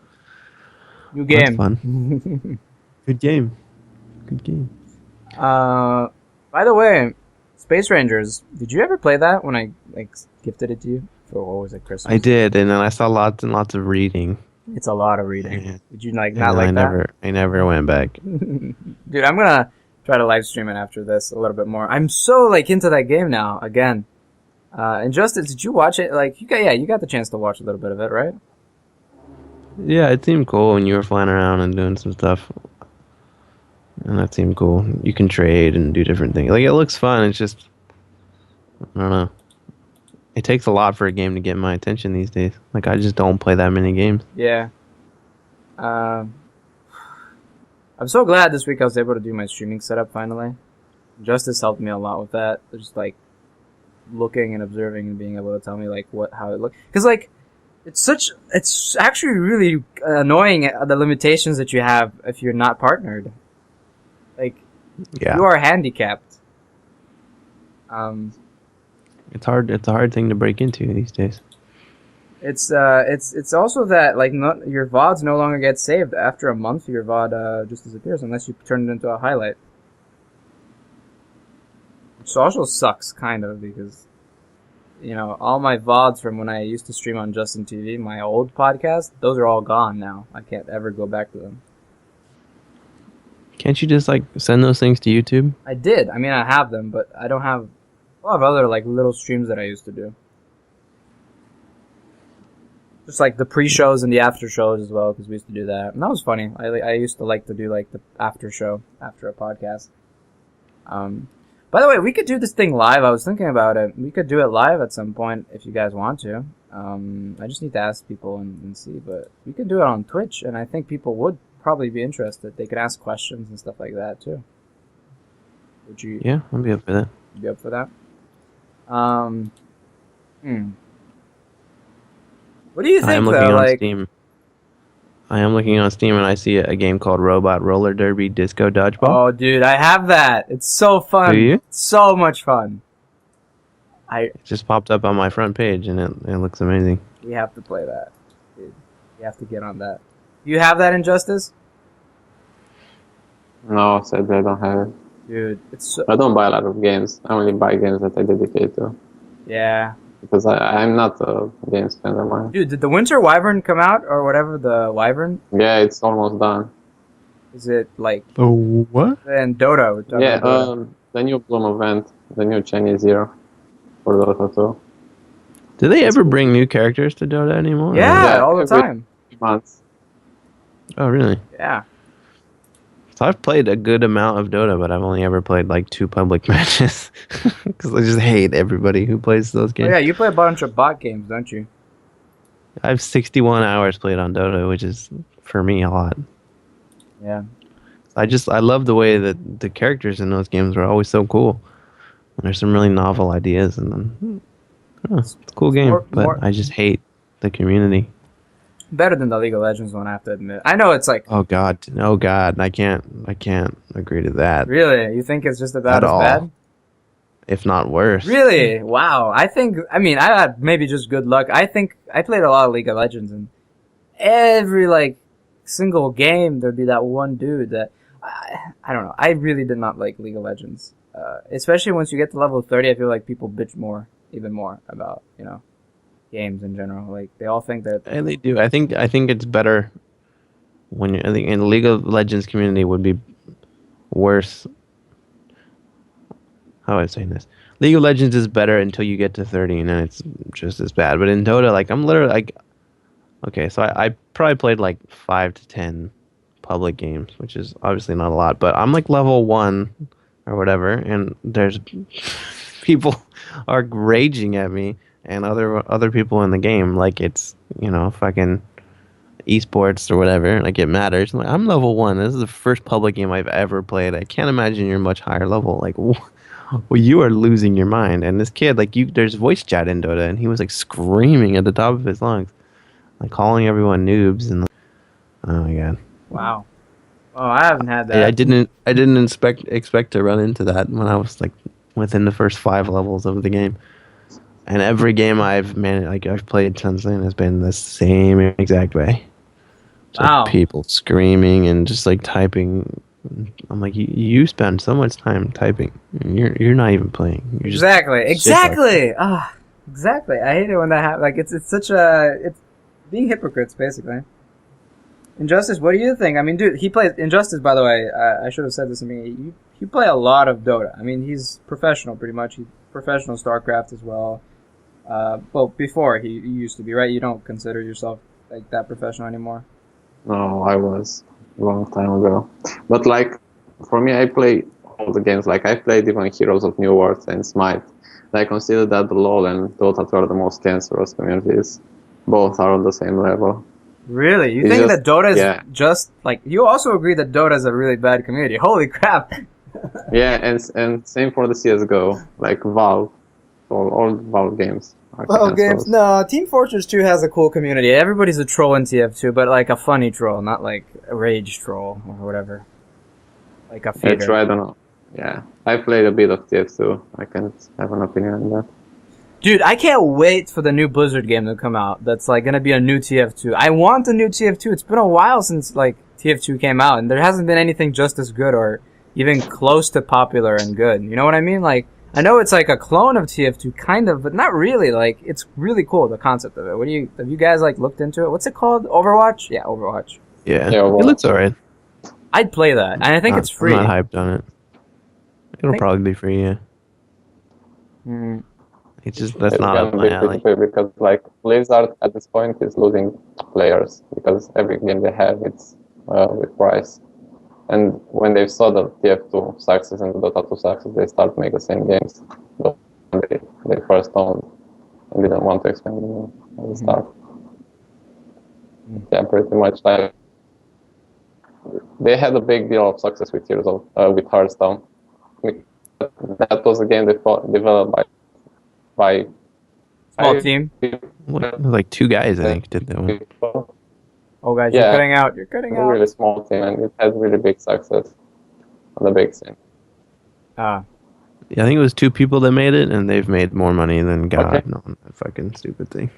New game. That's fun. Good game. Good game. By the way, Space Rangers, did you ever play that when I like gifted it to you for what was it, Christmas? I did, and then I saw lots and lots of reading. It's a lot of reading. Yeah. Did you not like that? I never went back. Dude, I'm gonna try to live stream it after this a little bit more. I'm so like into that game now again. Injustice, did you watch it? Like you got the chance to watch a little bit of it, right? Yeah, it seemed cool when you were flying around and doing some stuff. And that seemed cool. You can trade and do different things. Like, it looks fun. It's just, I don't know. It takes a lot for a game to get my attention these days. Like, I just don't play that many games. Yeah. I'm so glad this week I was able to do my streaming setup finally. Justice helped me a lot with that. Just, like, looking and observing and being able to tell me, like, how it looked. Because, like, it's actually really annoying the limitations that you have if you're not partnered. Like, you are handicapped. It's hard. It's a hard thing to break into these days. It's also that like your VODs no longer get saved after a month. Your VOD just disappears unless you turn it into a highlight. Which also sucks, kind of, because all my VODs from when I used to stream on Justin TV, my old podcast, those are all gone now. I can't ever go back to them. Can't you just like send those things to YouTube? I did. I mean, I have them, but I don't have a lot of other like little streams that I used to do. Just like the pre-shows and the after shows as well, because we used to do that. And that was funny. I used to like to do like the after show after a podcast. By the way, we could do this thing live. I was thinking about it. We could do it live at some point if you guys want to. I just need to ask people and see. But we could do it on Twitch, and I think people would probably be interested. They could ask questions and stuff like that too. Would you? Yeah, I'd be up for that. You'd be up for that? What do you think, I am looking though? on Steam. I am looking on Steam, and I see a game called Robot Roller Derby Disco Dodgeball. Oh, dude, I have that. It's so fun. Do you? It's so much fun. It just popped up on my front page, and it looks amazing. We have to play that, dude. We have to get on that. You have that, Injustice? No, sadly I don't have it. Dude, it's so... I don't buy a lot of games. I only buy games that I dedicate to. Yeah. Because I'm not a games fan of mine. Dude, did the Winter Wyvern come out, or whatever, the Wyvern? Yeah, it's almost done. Is it, like... Oh, what? And Dota. Yeah, the new Bloom event, the new Chinese year for Dota 2. Do they ever bring new characters to Dota anymore? Yeah, all the time. 3 months. Oh, really? Yeah. So I've played a good amount of Dota, but I've only ever played like 2 public matches. Because I just hate everybody who plays those games. Oh, yeah, you play a bunch of bot games, don't you? I have 61 hours played on Dota, which is, for me, a lot. Yeah. I love the way that the characters in those games were always so cool. And there's some really novel ideas, and then it's a cool game, but I just hate the community. Better than the League of Legends one, I have to admit. I know it's like... Oh god, I can't agree to that. Really? You think it's just about as bad? If not worse. Really? Wow. I had maybe just good luck. I think I played a lot of League of Legends, and every like single game there'd be that one dude that I don't know. I really did not like League of Legends. Especially once you get to level 30, I feel like people bitch even more about, games in general. Like they all think that. And they do. I think it's better when I think in the League of Legends community would be worse. How am I saying this? League of Legends is better until you get to 30, and then it's just as bad. But in Dota, like I'm literally like, okay, so I probably played like 5 to 10 public games, which is obviously not a lot. But I'm like level 1 or whatever, and there's people are raging at me and other people in the game like it's fucking esports or whatever, like it matters. Like, I'm level 1. This is the first public game I've ever played. I can't imagine you're much higher level. Like, well, you are losing your mind. And this kid, like, there's voice chat in Dota, and he was like screaming at the top of his lungs, like calling everyone noobs. And oh my god, wow. Oh, I haven't had that. I didn't expect to run into that when I was like within the first 5 levels of the game. And every game I've played since then has been the same exact way. Wow. People screaming and just like typing. I'm like, you spend so much time typing. And you're not even playing. You're exactly. Exactly. Exactly. I hate it when that happens. Like it's being hypocrites basically. Injustice. What do you think? I mean, dude, he plays Injustice. By the way, I should have said this to me. You play a lot of Dota. I mean, he's professional pretty much. He's professional StarCraft as well. Well, before he used to be, right? You don't consider yourself like that professional anymore. No, I was a long time ago. But like, for me, I play all the games. Like, I played even Heroes of New World and Smite. And I consider that the LoL and Dota are the most cancerous communities. Both are on the same level. Really? You think that Dota is just like... You also agree that Dota is a really bad community. Holy crap! Yeah, and same for the CSGO. Like, Valve. All Valve games. Valve games? No, Team Fortress 2 has a cool community. Everybody's a troll in TF2, but like a funny troll, not like a rage troll or whatever. Like a feeder. I don't know. Yeah. I played a bit of TF2. I can't have an opinion on that. Dude, I can't wait for the new Blizzard game to come out. That's like gonna be a new TF2. I want a new TF2. It's been a while since like TF2 came out, and there hasn't been anything just as good or even close to popular and good. You know what I mean? Like, I know it's like a clone of TF2, kind of, but not really. Like, it's really cool, the concept of it. Have you guys like looked into it? What's it called? Overwatch? Yeah, Overwatch. Yeah, it looks alright. I'd play that, and I think it's free. I'm not hyped on it. It'll probably be free, yeah. It's just, that's not up my alley. Because like Blizzard at this point is losing players because every game they have it's with price. And when they saw the TF2 success and the Dota 2 success, they start making the same games. But they first owned and didn't want to expand them at the start. Yeah, pretty much. Like, they had a big deal of success with with Hearthstone. That was a game developed by small team. Like 2 guys, I think, did that one. Oh, guys, you're cutting out. You're cutting out. A really small team, and it had really big success on the big scene. Yeah, I think it was 2 people that made it, and they've made more money than God on that fucking stupid thing.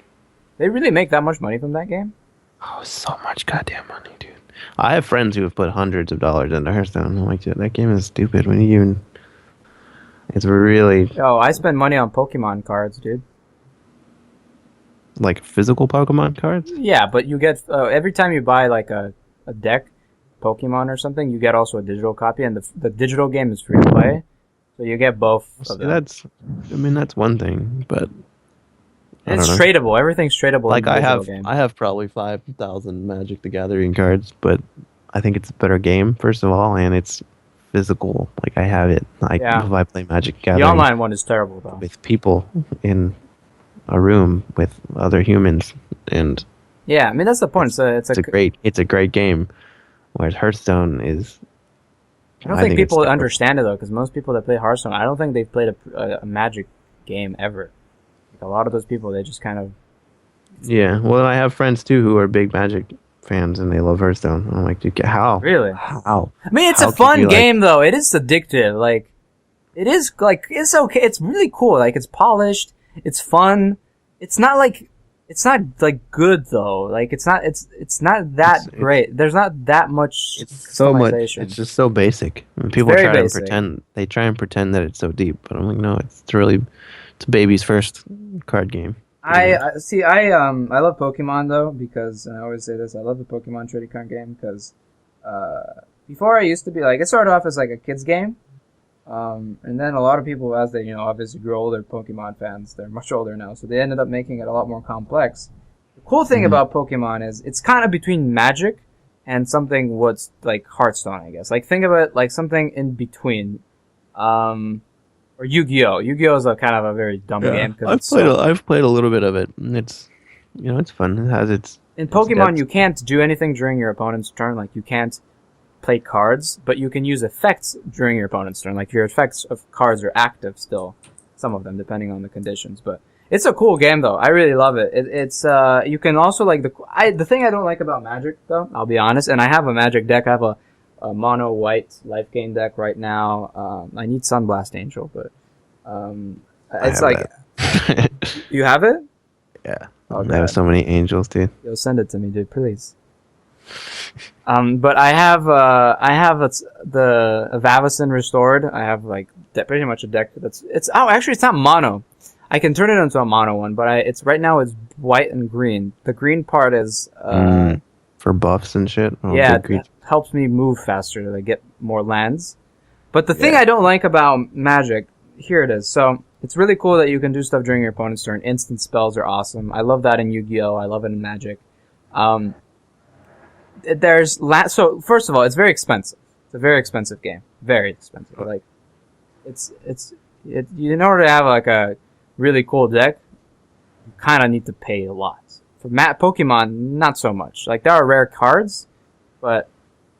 They really make that much money from that game? Oh, so much goddamn money, dude. I have friends who have put hundreds of dollars into Hearthstone. I'm like, dude, that game is stupid. When you even... It's really... Oh, I spend money on Pokemon cards, dude. Like physical Pokemon cards? Yeah, but you get... every time you buy like a deck, Pokemon or something, you get also a digital copy, and the digital game is free to play. So you get both of them. That's one thing, but... It's tradable. Everything's tradable. Like I have probably 5,000 Magic the Gathering cards, but I think it's a better game, first of all, and it's physical. Like I have it. If I play Magic the Gathering. The online one is terrible, though. With people in a room with other humans, and yeah, I mean that's the point. It's a great game. Whereas Hearthstone is. I don't think people understand it though, because most people that play Hearthstone, I don't think they've played a Magic game ever. Like, a lot of those people, they just kind of. Yeah, well, I have friends too who are big Magic fans, and they love Hearthstone. I'm like, dude, how? Really? How? I mean, it's a fun game though. It is addictive. Like, it is like it's okay. It's really cool. Like, it's polished. It's fun. It's not like good though. Like it's not that great. There's not that much. It's so much. It's just so basic. And people try to pretend. They try and pretend that it's so deep, but I'm like, no, it's a baby's first card game. I love Pokemon though, because, and I always say this, I love the Pokemon trading card game because before I used to be like, it started off as like a kid's game. And then a lot of people, as they, obviously grew older, Pokemon fans, they're much older now, so they ended up making it a lot more complex. The cool thing about Pokemon is it's kind of between Magic and something what's like Hearthstone, I guess. Like, think of it like something in between. Or Yu-Gi-Oh! Yu-Gi-Oh! Is a kind of a very dumb game. I've played a little bit of it. It's, it's fun. It has its... In Pokemon, you can't do anything during your opponent's turn. Like, you can't play cards, but you can use effects during your opponent's turn. Like, your effects of cards are active still. Some of them, depending on the conditions. But it's a cool game, though. I really love it. It's you can also, like, the thing I don't like about Magic, though, I'll be honest, and I have a Magic deck. I have a mono white life gain deck right now. I need Sunblast Angel, but it's like you have it? Yeah. Oh, I have so many angels, dude. Yo, send it to me, dude, please. But I have the Vavison restored. I have like pretty much a deck actually it's not mono. I can turn it into a mono one, but it's right now it's white and green. The green part is for buffs and shit. It helps me move faster to like, get more lands. But the thing I don't like about Magic, here it is. So it's really cool that you can do stuff during your opponent's turn. Instant spells are awesome. I love that in Yu-Gi-Oh! I love it in Magic. So first of all, it's very expensive. It's a very expensive game. Very expensive. Like, in order to have like a really cool deck, you kind of need to pay a lot. For Pokemon, not so much. Like, there are rare cards, but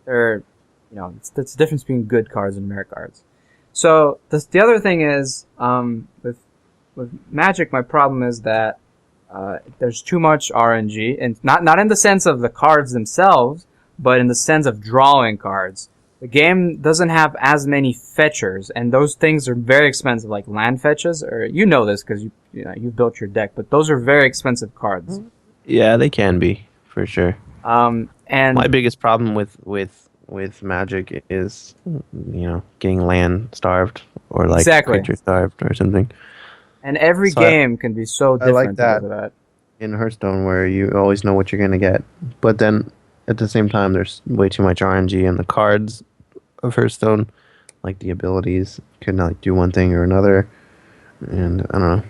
they're, it's the difference between good cards and rare cards. So the other thing is, with Magic, my problem is that there's too much RNG, and not in the sense of the cards themselves, but in the sense of drawing cards. The game doesn't have as many fetchers, and those things are very expensive, like land fetches, or you know this because you've built your deck, but those are very expensive cards. Yeah, they can be for sure. And my biggest problem with Magic is, getting land starved or like creature starved or something. And every game can be so different. I like that in Hearthstone, where you always know what you're going to get. But then at the same time, there's way too much RNG, and the cards of Hearthstone, like the abilities, can like do one thing or another. And I don't know.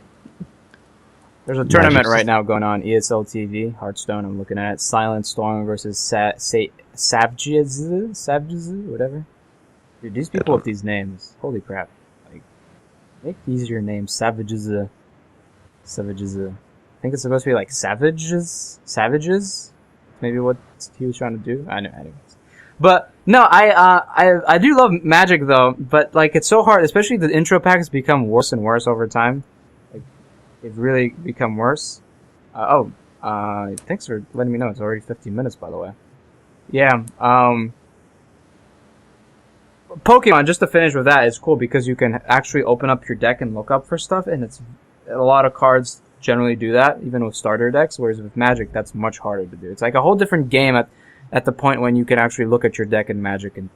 There's a tournament right now going on, ESL TV, Hearthstone. I'm looking at it. Silent Storm versus Savages, whatever. Dude, these people with these names, holy crap! Like, make these your names, Savages. I think it's supposed to be like Savages. Maybe what he was trying to do. I know, anyways. But no, I do love Magic though. But like, it's so hard, especially the intro packs become worse and worse over time. They've really become worse. Thanks for letting me know. It's already 15 minutes, by the way. Yeah. Pokemon, just to finish with that, is cool because you can actually open up your deck and look up for stuff, and it's a lot of cards generally do that, even with starter decks, whereas with Magic, that's much harder to do. It's like a whole different game at the point when you can actually look at your deck in Magic and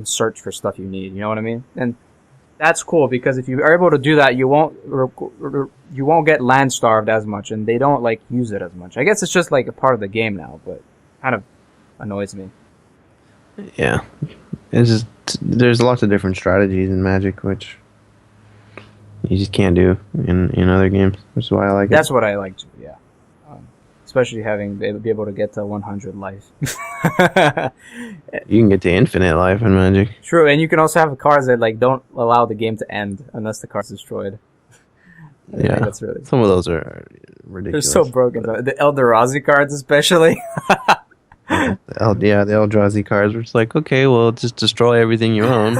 search for stuff you need. You know what I mean? And that's cool because if you are able to do that, you won't get land starved as much, and they don't like use it as much. I guess it's just like a part of the game now, but kind of annoys me. Yeah, it's just there's lots of different strategies in Magic which you just can't do in other games, which is why I like it. That's what I like too. Yeah, especially be able to get to 100 life. You can get to infinite life in Magic. True, and you can also have cards that like don't allow the game to end unless the card's destroyed. Yeah, that's really some of those are ridiculous. They're so broken. The Eldrazi cards, especially. The Eldrazi cards were just like, okay, well, just destroy everything you own.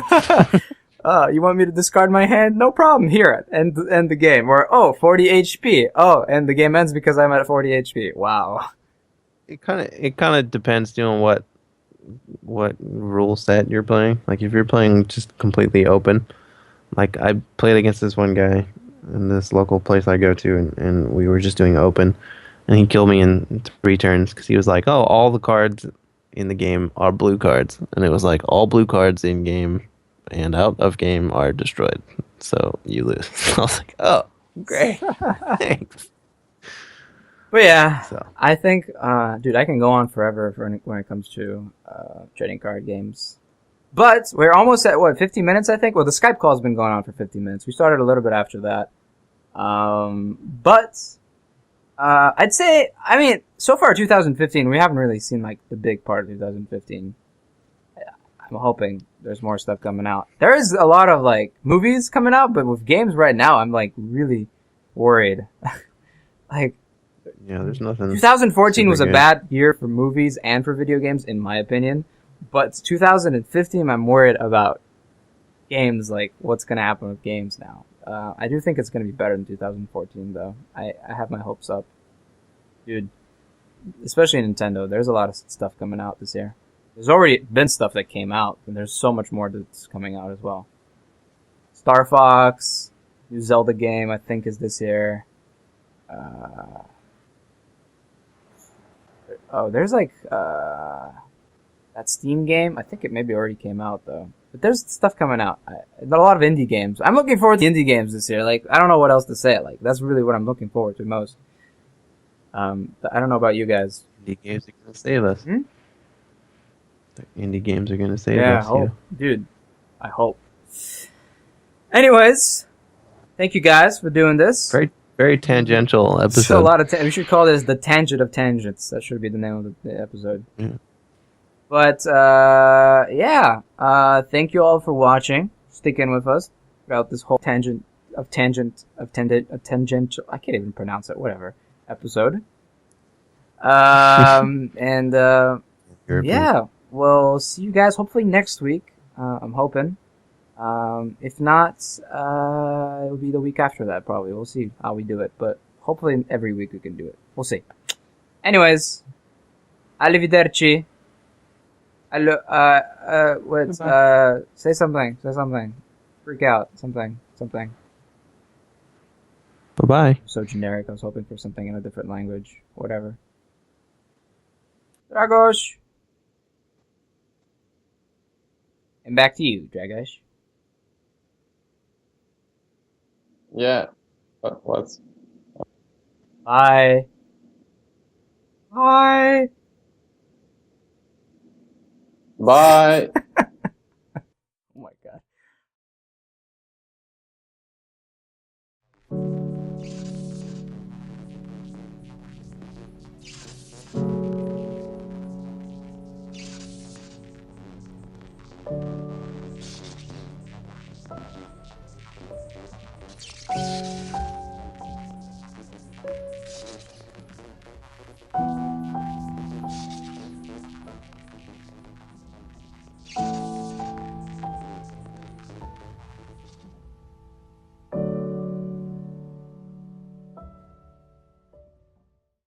You want me to discard my hand? No problem. Here, end the game. Or 40 HP. Oh, and the game ends because I'm at 40 HP. Wow. It kind of depends, on what rule set you're playing. Like if you're playing just completely open, like I played against this one guy in this local place I go to, and we were just doing open. And he killed me in 3 turns because he was like, oh, all the cards in the game are blue cards. And it was like, all blue cards in game and out of game are destroyed. So you lose. I was like, oh, great. Thanks. But yeah, I think, dude, I can go on forever when it comes to trading card games. But we're almost at, 50 minutes, I think? Well, the Skype call's been going on for 50 minutes. We started a little bit after that. I'd say, I mean, so far 2015, we haven't really seen, like, the big part of 2015. I'm hoping there's more stuff coming out. There is a lot of, like, movies coming out, but with games right now, I'm, like, really worried. Like, Yeah, there's nothing. 2014 was a good. bad year for movies and for video games, in my opinion. But 2015, I'm worried about games, like, what's going to happen with games now. I do think it's going to be better than 2014, though. I have my hopes up. Dude, especially Nintendo, there's a lot of stuff coming out this year. There's already been stuff that came out, and there's so much more that's coming out as well. Star Fox, new Zelda game, I think, is this year. There's like, that Steam game. I think it maybe already came out, though. But there's stuff coming out. A lot of indie games. I'm looking forward to indie games this year. Like, I don't know what else to say. Like, that's really what I'm looking forward to most. I don't know about you guys. Indie games are going to save us. Hmm? The indie games are going to save Yeah, us. I hope. Dude, I hope. Anyways, thank you guys for doing this. Very, very tangential episode. So a lot of we should call this the Tangent of Tangents. That should be the name of the episode. Yeah. But thank you all for watching, sticking with us throughout this whole tangential. I can't even pronounce it. Whatever episode. And yeah, we'll see you guys hopefully next week. I'm hoping. If not, it'll be the week after that probably. We'll see how we do it, but hopefully every week we can do it. We'll see. Anyways, arrivederci. Say something. Freak out. Something. Bye-bye. So generic. I was hoping for something in a different language. Whatever. Dragos. And back to you, Dragos. Yeah. What's... Bye. Bye. Bye.